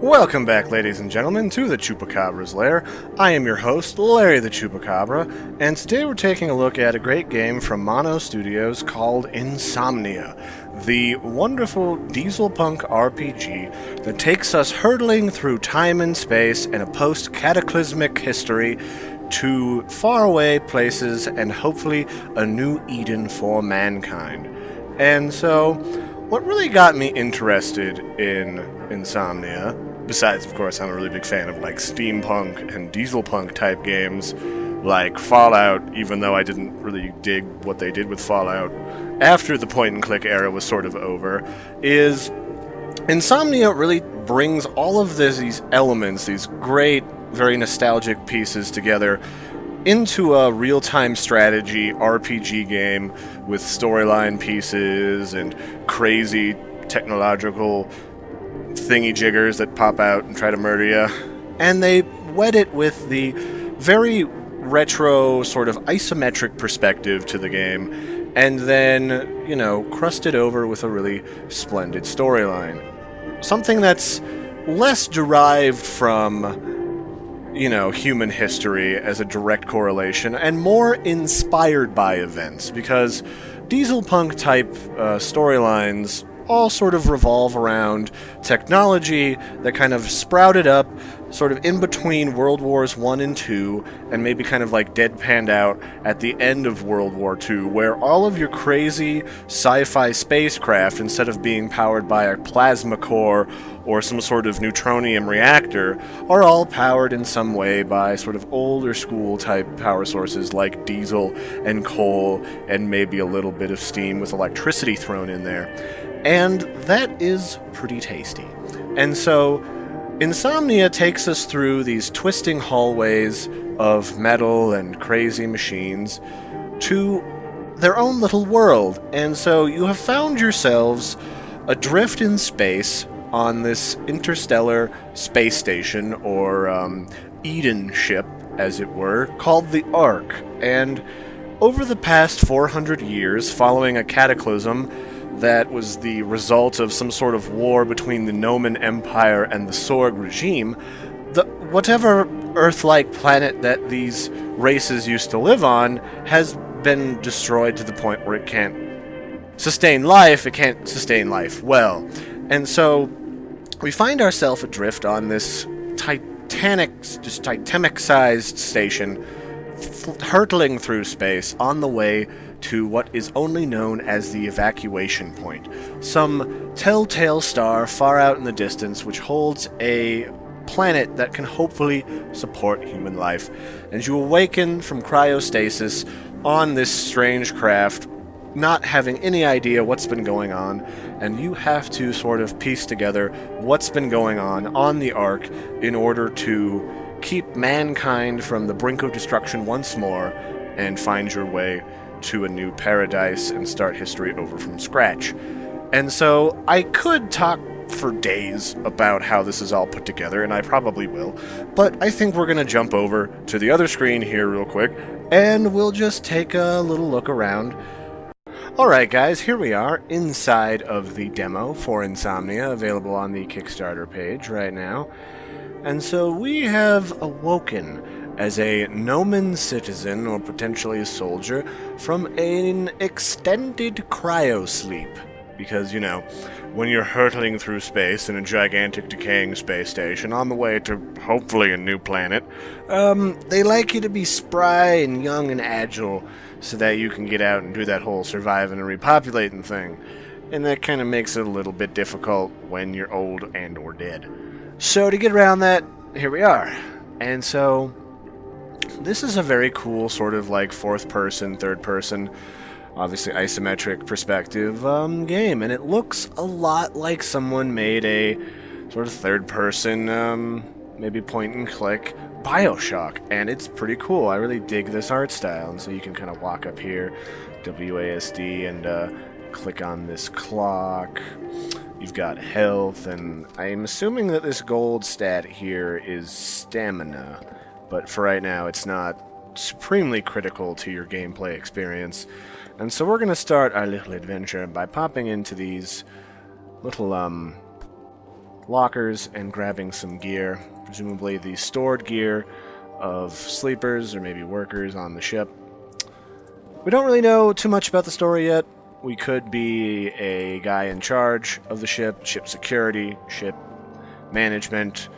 Welcome back, ladies and gentlemen, to the Chupacabra's Lair. I am your host, Larry the Chupacabra, and today we're taking a look at a great game from Mono Studios called InSomnia, the wonderful Dieselpunk RPG that takes us hurtling through time and space in a post-cataclysmic history to faraway places and hopefully a new Eden for mankind. And so, what really got me interested in InSomnia, besides, of course, I'm a really big fan of like steampunk and dieselpunk type games, like Fallout, even though I didn't really dig what they did with Fallout after the point-and-click era was sort of over, is InSomnia really brings all of these elements, these great, very nostalgic pieces together into a real-time strategy RPG game with storyline pieces and crazy technological thingy-jiggers that pop out and try to murder you. And they wed it with the very retro, sort of isometric perspective to the game, and then, crust it over with a really splendid storyline. Something that's less derived from human history as a direct correlation, and more inspired by events, because Dieselpunk-type storylines all sort of revolve around technology that kind of sprouted up sort of in between World Wars I and II, and maybe kind of like deadpanned out at the end of World War II, where all of your crazy sci-fi spacecraft, instead of being powered by a plasma core or some sort of neutronium reactor, are all powered in some way by sort of older school type power sources like diesel and coal and maybe a little bit of steam with electricity thrown in there. And that is pretty tasty. And so InSomnia takes us through these twisting hallways of metal and crazy machines to their own little world. And so you have found yourselves adrift in space on this interstellar space station, or Eden ship, as it were, called the Ark. And over the past 400 years, following a cataclysm that was the result of some sort of war between the Noman Empire and the Sorg regime, whatever Earth-like planet that these races used to live on has been destroyed to the point where it can't sustain life. It can't sustain life well. And so we find ourselves adrift on this Titanic-sized station, hurtling through space on the way to what is only known as the evacuation point, some telltale star far out in the distance which holds a planet that can hopefully support human life. And you awaken from cryostasis on this strange craft, not having any idea what's been going on, and you have to sort of piece together what's been going on the Ark in order to keep mankind from the brink of destruction once more and find your way to a new paradise and start history over from scratch. And so I could talk for days about how this is all put together, and I probably will, but I think we're going to jump over to the other screen here real quick, and we'll just take a little look around. Alright guys, here we are inside of the demo for InSomnia, available on the Kickstarter page right now. And so we have awoken as a Noman citizen, or potentially a soldier, from an extended cryosleep. Because, when you're hurtling through space in a gigantic decaying space station on the way to hopefully a new planet, they like you to be spry and young and agile so that you can get out and do that whole surviving and repopulating thing. And that kind of makes it a little bit difficult when you're old and or dead. So to get around that, here we are. And so this is a very cool sort of like fourth person, third person, obviously isometric perspective game, and it looks a lot like someone made a sort of third person, maybe point and click BioShock, and it's pretty cool. I really dig this art style. And so you can kind of walk up here, WASD, and click on this clock. You've got health, and I'm assuming that this gold stat here is stamina, but for right now it's not supremely critical to your gameplay experience. And so we're going to start our little adventure by popping into these little lockers and grabbing some gear, presumably the stored gear of sleepers or maybe workers on the ship. We don't really know too much about the story yet. We could be a guy in charge of the ship, ship security, ship management,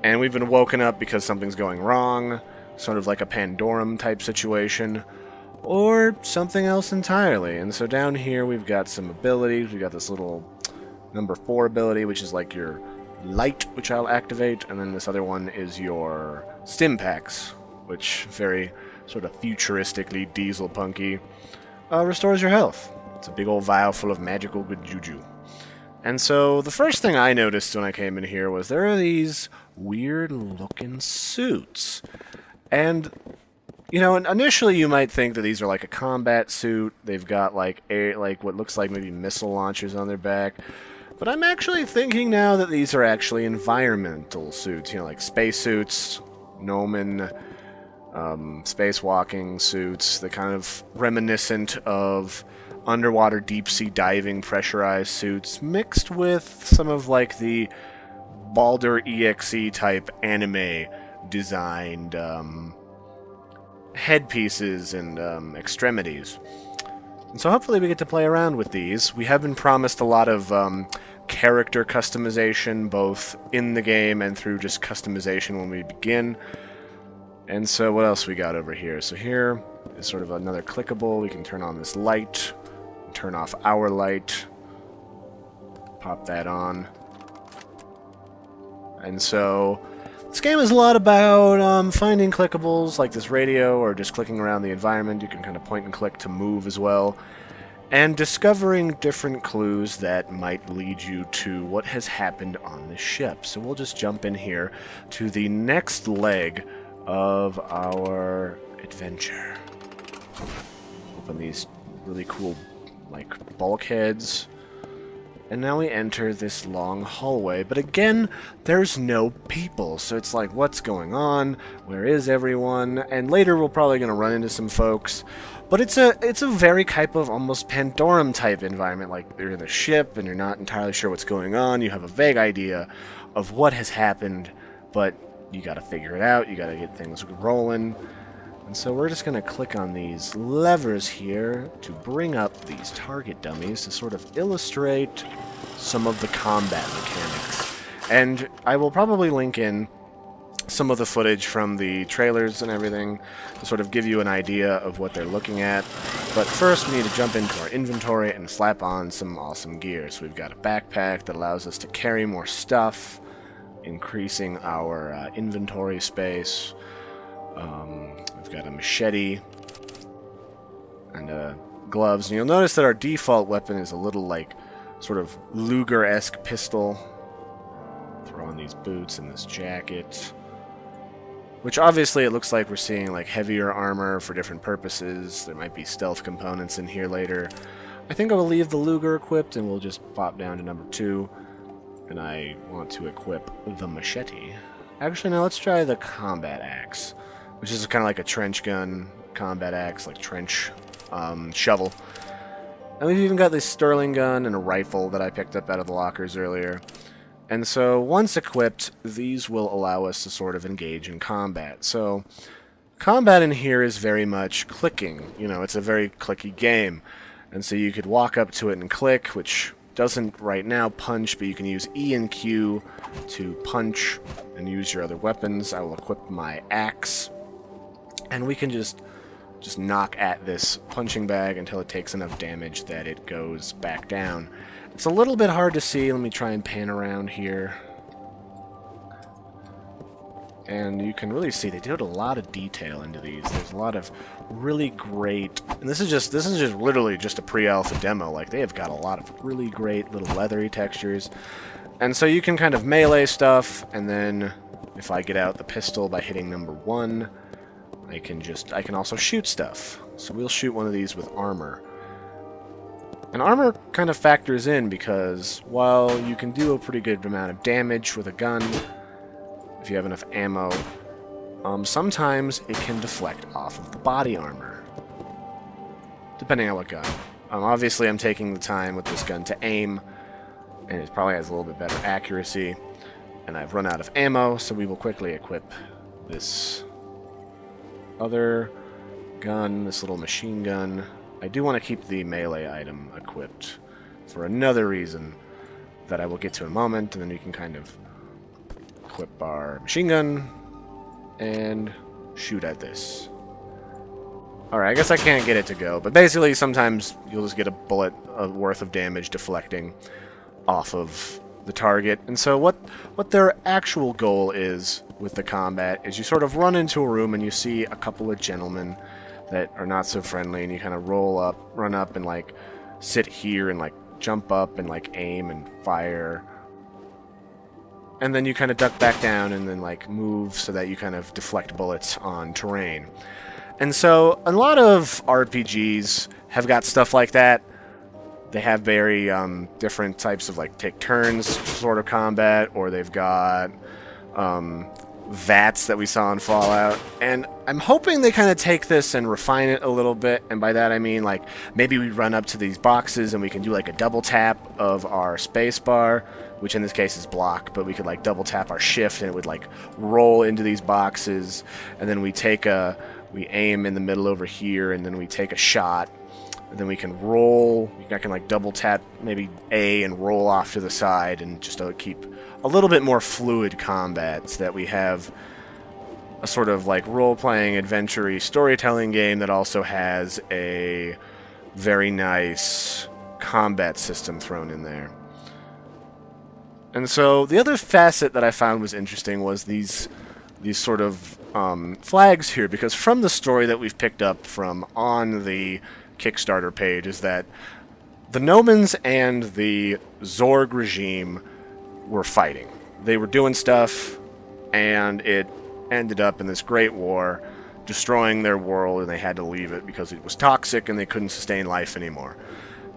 and we've been woken up because something's going wrong, sort of like a Pandorum type situation, or something else entirely. And so down here we've got some abilities. We've got this little number 4 ability, which is like your light, which I'll activate, and then this other one is your stim packs, which very sort of futuristically dieselpunky, restores your health. It's a big old vial full of magical good juju. And so the first thing I noticed when I came in here was there are these weird looking suits. And, you know, initially you might think that these are like a combat suit. They've got like what looks like maybe missile launchers on their back. But I'm actually thinking now that these are actually environmental suits, you know, like spacesuits, gnomon, spacewalking suits, the kind of reminiscent of underwater deep-sea diving pressurized suits, mixed with some of like the Baldur EXE type anime designed headpieces and extremities. And so hopefully we get to play around with these. We have been promised a lot of character customization, both in the game and through just customization when we begin. And so what else we got over here? So here is sort of another clickable. We can turn on this light, turn off our light, pop that on. And so this game is a lot about finding clickables like this radio, or just clicking around the environment. You can kind of point and click to move as well, and discovering different clues that might lead you to what has happened on the ship. So we'll just jump in here to the next leg of our adventure. Open these really cool like bulkheads, and now we enter this long hallway. But again, there's no people, so it's like, what's going on? Where is everyone? And later we're probably going to run into some folks. But it's a very type of almost Pandorum type environment. Like, you're in the ship and you're not entirely sure what's going on. You have a vague idea of what has happened, but you got to figure it out. You got to get things rolling. And so we're just going to click on these levers here to bring up these target dummies to sort of illustrate some of the combat mechanics. And I will probably link in some of the footage from the trailers and everything to sort of give you an idea of what they're looking at. But first we need to jump into our inventory and slap on some awesome gear. So we've got a backpack that allows us to carry more stuff, increasing our inventory space. We've got a machete and gloves, and you'll notice that our default weapon is a little like sort of Luger-esque pistol. Throw on these boots and this jacket, which obviously it looks like we're seeing like heavier armor for different purposes. There might be stealth components in here later. I think I will leave the Luger equipped and we'll just pop down to number 2, and I want to equip the machete. Actually, no, let's try the combat axe, which is kind of like a trench gun combat axe, like trench shovel. And we've even got this Sterling gun and a rifle that I picked up out of the lockers earlier. And so once equipped, these will allow us to sort of engage in combat. So combat in here is very much clicking. You know, it's a very clicky game. And so you could walk up to it and click, which doesn't right now punch, but you can use E and Q to punch and use your other weapons. I will equip my axe, and we can just knock at this punching bag until it takes enough damage that it goes back down. It's a little bit hard to see. Let me try and pan around here. And you can really see they did a lot of detail into these. There's a lot of really great, and this is just literally just a pre-alpha demo. Like, they have got a lot of really great little leathery textures. And so you can kind of melee stuff, and then if I get out the pistol by hitting number 1, I can also shoot stuff. So we'll shoot one of these with armor. And armor kind of factors in because while you can do a pretty good amount of damage with a gun, if you have enough ammo, sometimes it can deflect off of the body armor, depending on what gun. Obviously I'm taking the time with this gun to aim, and it probably has a little bit better accuracy. And I've run out of ammo, so we will quickly equip this other gun, this little machine gun. I do want to keep the melee item equipped for another reason that I will get to in a moment, and then we can kind of equip our machine gun and shoot at this. Alright, I guess I can't get it to go, but basically sometimes you'll just get a bullet worth of damage deflecting off of the target. And so what their actual goal is with the combat is you sort of run into a room and you see a couple of gentlemen that are not so friendly, and you kind of run up and like sit here and like jump up and like aim and fire. And then you kind of duck back down and then like move so that you kind of deflect bullets on terrain. And so a lot of RPGs have got stuff like that. They have very different types of like take turns sort of combat, or they've got VATs that we saw in Fallout. And I'm hoping they kind of take this and refine it a little bit. And by that I mean like maybe we run up to these boxes and we can do like a double tap of our space bar, which in this case is block, but we could like double tap our shift and it would like roll into these boxes, and then we aim in the middle over here, and then we take a shot, and then we can roll. I can like double tap maybe A and roll off to the side, and just keep a little bit more fluid combat so that we have a sort of like role-playing, adventure-y storytelling game that also has a very nice combat system thrown in there. And so the other facet that I found was interesting was these sort of flags here, because from the story that we've picked up from on the Kickstarter page is that the Nomans and the Zorg regime were fighting. They were doing stuff, and it ended up in this great war, destroying their world, and they had to leave it because it was toxic and they couldn't sustain life anymore.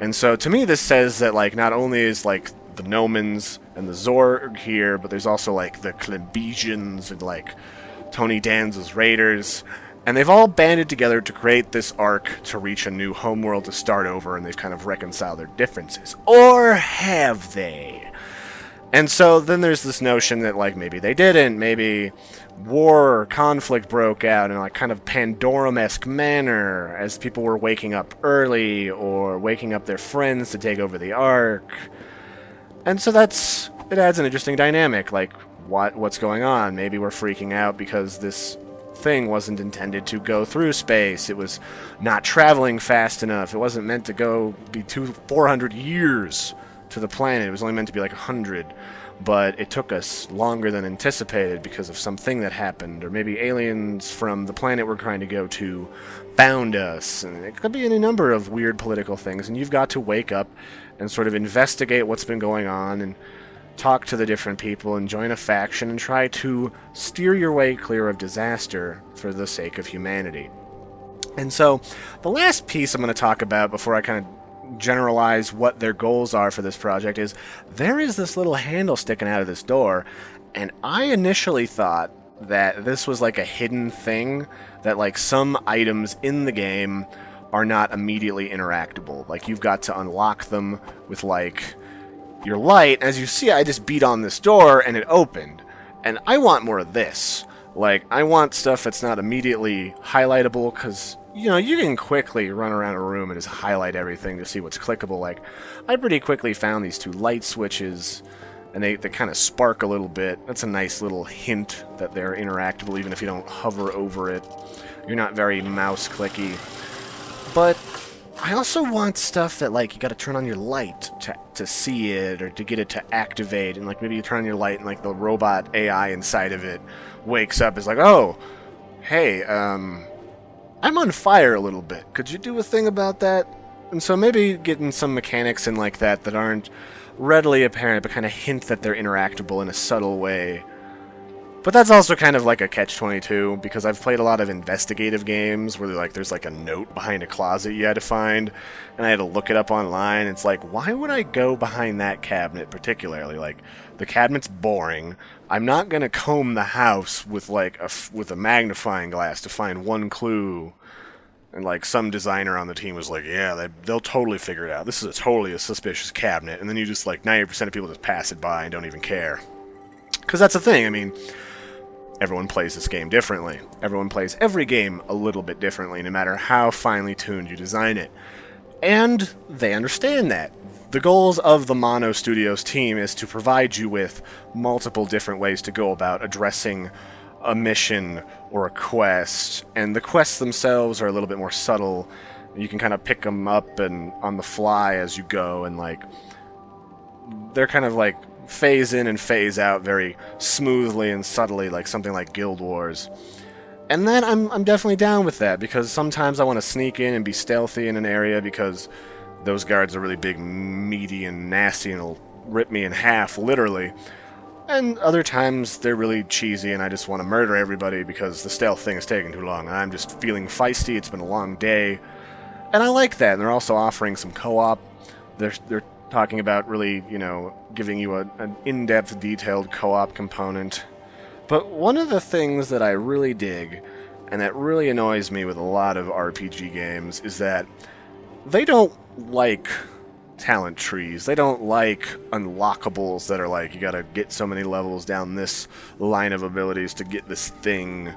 And so to me this says that like not only is like the Nomans and the Zorg here, but there's also like the Klebesians and like Tony Danza's Raiders, and they've all banded together to create this arc to reach a new homeworld to start over, and they've kind of reconciled their differences. Or have they? And so then there's this notion that like maybe they didn't, maybe war or conflict broke out in like kind of Pandorum-esque manner as people were waking up early or waking up their friends to take over the arc. And so it adds an interesting dynamic, like what's going on? Maybe we're freaking out because this thing wasn't intended to go through space. It was not traveling fast enough. It wasn't meant to be 400 years to the planet. It was only meant to be like 100, but it took us longer than anticipated because of something that happened, or maybe aliens from the planet we're trying to go to found us, and it could be any number of weird political things, and you've got to wake up and sort of investigate what's been going on and talk to the different people and join a faction and try to steer your way clear of disaster for the sake of humanity. And so the last piece I'm going to talk about before I kind of generalize what their goals are for this project is there is this little handle sticking out of this door, and I initially thought that this was like a hidden thing, that like some items in the game are not immediately interactable. Like you've got to unlock them with like your light. As you see, I just beat on this door and it opened. And I want more of this. Like, I want stuff that's not immediately highlightable, because, you know, you can quickly run around a room and just highlight everything to see what's clickable. Like, I pretty quickly found these two light switches, and they kind of spark a little bit. That's a nice little hint that they're interactable, even if you don't hover over it. You're not very mouse-clicky. But I also want stuff that, like, you gotta turn on your light to see it, or to get it to activate, and, like, maybe you turn on your light and, like, the robot AI inside of it wakes up, is like, oh, hey, I'm on fire a little bit. Could you do a thing about that? And so maybe getting some mechanics in like that that aren't readily apparent, but kind of hint that they're interactable in a subtle way. But that's also kind of like a catch-22, because I've played a lot of investigative games where like there's like a note behind a closet you had to find, and I had to look it up online. It's like, why would I go behind that cabinet particularly? Like, the cabinet's boring. I'm not gonna comb the house with like with a magnifying glass to find one clue. And like some designer on the team was like, yeah, they'll totally figure it out. This is totally a suspicious cabinet. And then you just like 90% of people just pass it by and don't even care. Because that's the thing, I mean, everyone plays this game differently. Everyone plays every game a little bit differently, no matter how finely tuned you design it. And they understand that. The goals of the Mono Studios team is to provide you with multiple different ways to go about addressing a mission or a quest, and the quests themselves are a little bit more subtle. You can kind of pick them up and on the fly as you go, and like they're kind of like phase in and phase out very smoothly and subtly, like something like Guild Wars. And then I'm definitely down with that, because sometimes I want to sneak in and be stealthy in an area because those guards are really big, meaty, and nasty and will rip me in half, literally. And other times they're really cheesy and I just want to murder everybody because the stealth thing is taking too long and I'm just feeling feisty. It's been a long day. And I like that. And they're also offering some co-op. They're talking about really, you know, giving you an in-depth, detailed co-op component. But one of the things that I really dig, and that really annoys me with a lot of RPG games, is that they don't like talent trees. They don't like unlockables that are like, you gotta get so many levels down this line of abilities to get this thing.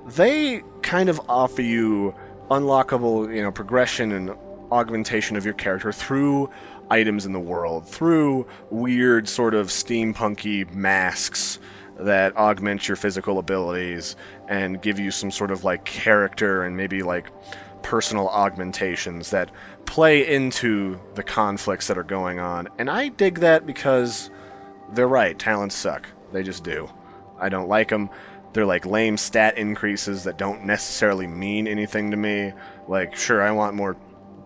They kind of offer you unlockable, you know, progression and augmentation of your character through items in the world, through weird sort of steampunky masks that augment your physical abilities and give you some sort of like character and maybe like personal augmentations that play into the conflicts that are going on. And I dig that because they're right, talents suck. They just do. I don't like them. They're like lame stat increases that don't necessarily mean anything to me. Like, sure, I want more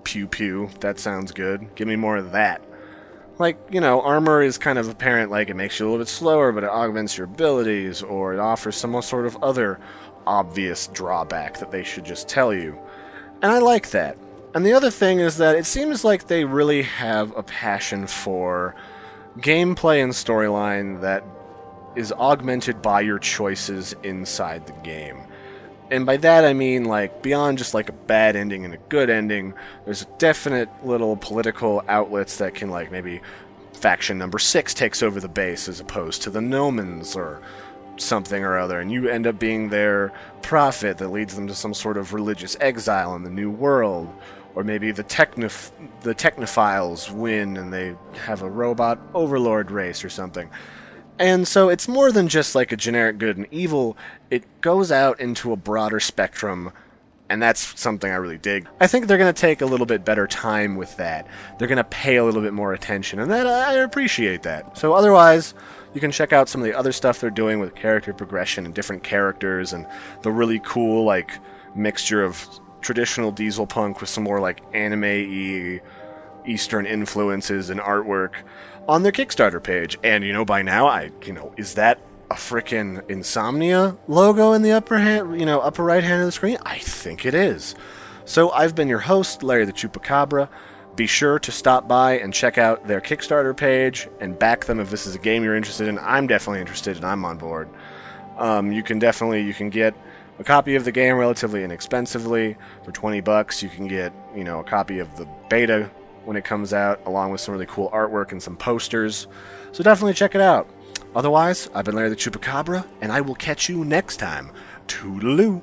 pew-pew. That sounds good. Give me more of that. Like, you know, armor is kind of apparent, like it makes you a little bit slower, but it augments your abilities, or it offers some sort of other obvious drawback that they should just tell you. And I like that. And the other thing is that it seems like they really have a passion for gameplay and storyline that is augmented by your choices inside the game. And by that I mean, like, beyond just like a bad ending and a good ending, there's definite little political outlets that can, like, maybe faction number 6 takes over the base as opposed to the Nomans or something or other, and you end up being their prophet that leads them to some sort of religious exile in the New World. Or maybe the Technophiles win and they have a robot overlord race or something. And so it's more than just like a generic good and evil. It goes out into a broader spectrum, and that's something I really dig. I think they're going to take a little bit better time with that. They're going to pay a little bit more attention, and that I appreciate that. So otherwise, you can check out some of the other stuff they're doing with character progression and different characters and the really cool like mixture of traditional Dieselpunk with some more like anime-y Eastern influences and artwork on their Kickstarter page. And, you know, by now, is that a frickin' InSomnia logo in the upper right hand of the screen? I think it is. So I've been your host, Larry the Chupacabra. Be sure to stop by and check out their Kickstarter page and back them if this is a game you're interested in. I'm definitely interested and I'm on board. You can get a copy of the game relatively inexpensively. For $20, you can get, a copy of the beta when it comes out, along with some really cool artwork and some posters. So definitely check it out. Otherwise, I've been Larry the Chupacabra, and I will catch you next time. Toodaloo!